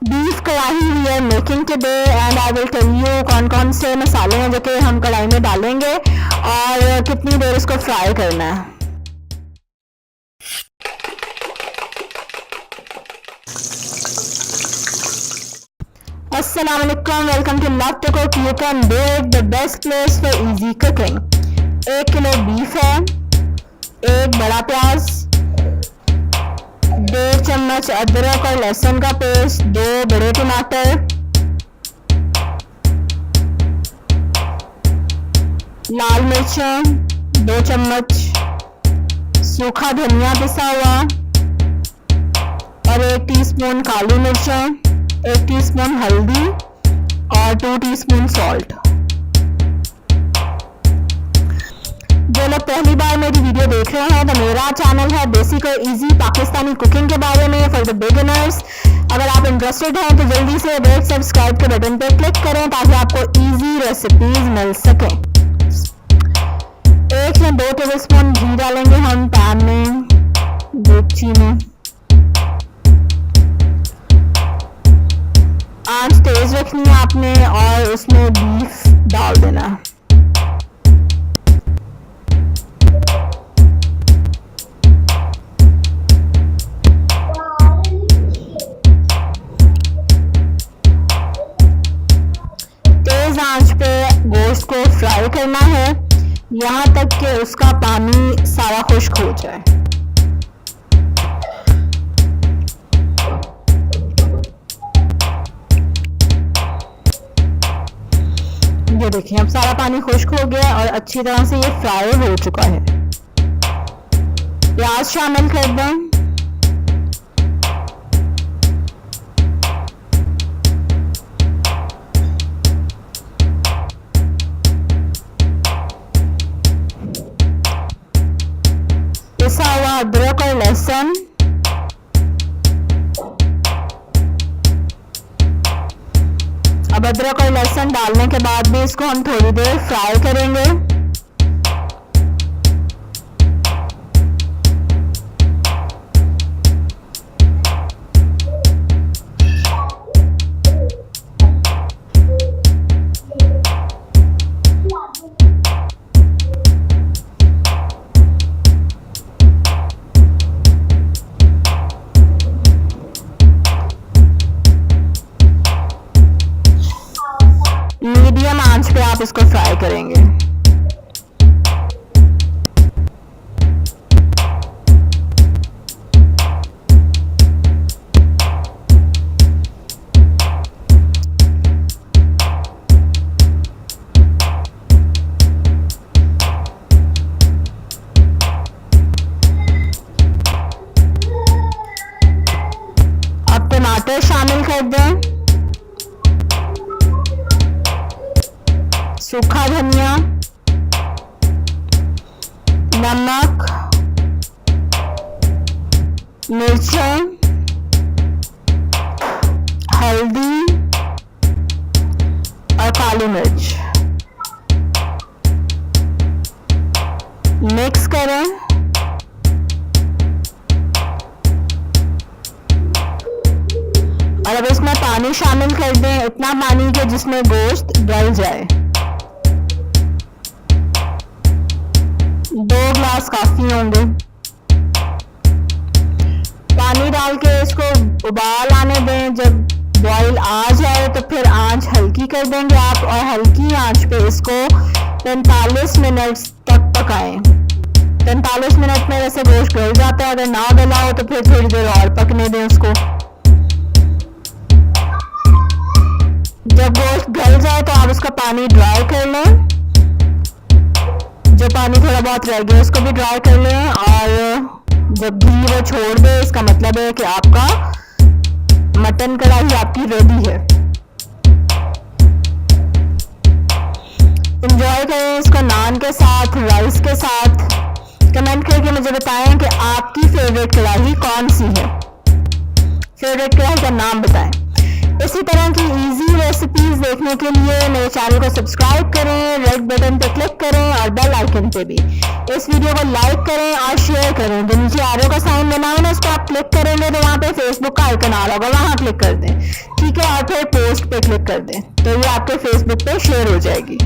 Beef kadhai we are making today and I will tell you कौन कौन से मसाले हैं जो कि हम कढ़ाई में डालेंगे और कितनी देर इसको फ्राई करना है। अस्सलाम वालेकुम, welcome to love to cook. You can do it, the best place for easy cooking. 1 kilo beef है, 1 बड़ा प्याज, 1.5 चम्मच अदरक और लहसुन का पेस्ट, 2 बड़े टमाटर, लाल मिर्चें 2 चम्मच, सूखा धनिया पिसा हुआ और 1 टीस्पून काली मिर्चें, 1 टीस्पून हल्दी और 2 टीस्पून सॉल्ट। जो लोग पहली बार मेरी वीडियो देख रहे हैं तो मेरा चैनल है बेसिक और इजी पाकिस्तानी कुकिंग के बारे में फॉर द बिगिनर्स। अगर आप इंटरेस्टेड हैं तो जल्दी से रेड सब्सक्राइब के बटन पर क्लिक करें ताकि आपको इजी रेसिपीज मिल सके। 1 या 2 टेबलस्पून घी डालेंगे हम पैन में, देगची में। आंच तेज रखनी है आपने और उसमें बीफ डाल देना है। तेज आंच पे गोश्त को फ्राई करना है यहाँ तक कि उसका पानी सारा खुश्क हो जाए। ये देखिए अब सारा पानी खुश्क हो गया और अच्छी तरह से ये फ्राई हो चुका है। प्याज शामिल कर दें, पिसा हुआ अदरक और लहसुन, अब अदरक और लहसुन डालने के बाद भी इसको हम थोड़ी देर फ्राई करेंगे। मीडियम आंच पे आप इसको फ्राई करेंगे। अब टमाटर शामिल कर दें, सूखा धनिया, नमक, मिर्चें, हल्दी और काली मिर्च मिक्स करें। और अब इसमें पानी शामिल कर दें, इतना पानी कि जिसमें गोश्त गल जाए। 2 ग्लास काफी होंगे। पानी डाल के इसको उबाल आने दें। जब बॉईल आ जाए तो फिर आंच हल्की कर देंगे आप और हल्की आंच पे इसको 45 मिनट तक पकाएं। 45 मिनट में वैसे गोश्त गल जाता है, अगर ना गला हो तो फिर थोड़ी देर और पकने दें उसको। जब गोश्त गल जाए तो आप उसका पानी ड्राई कर लें। जो पानी थोड़ा बहुत रह गया उसको भी ड्राई कर लें और जब घी वो छोड़ दे इसका मतलब है कि आपका मटन कढ़ाई आपकी रेडी है। एंजॉय करें इसको नान के साथ, राइस के साथ। कमेंट करके मुझे बताएं कि आपकी फेवरेट कढ़ाई कौन सी है। फेवरेट कढ़ाई का नाम बताएं। इस इसी तरह की इजी रेसिपीज देखने के लिए मेरे चैनल को सब्सक्राइब करें, रेड बटन पे क्लिक करें और बेल आइकन पे भी। इस वीडियो को लाइक करें और शेयर करें। जो नीचे एरो का साइन बना है ना, उस पर आप क्लिक करेंगे तो वहाँ पे फेसबुक का आइकन आ रहा होगा, वहाँ क्लिक कर दें, ठीक है, और फिर पोस्ट पे क्लिक कर दें तो ये आपके फेसबुक पे शेयर हो जाएगी।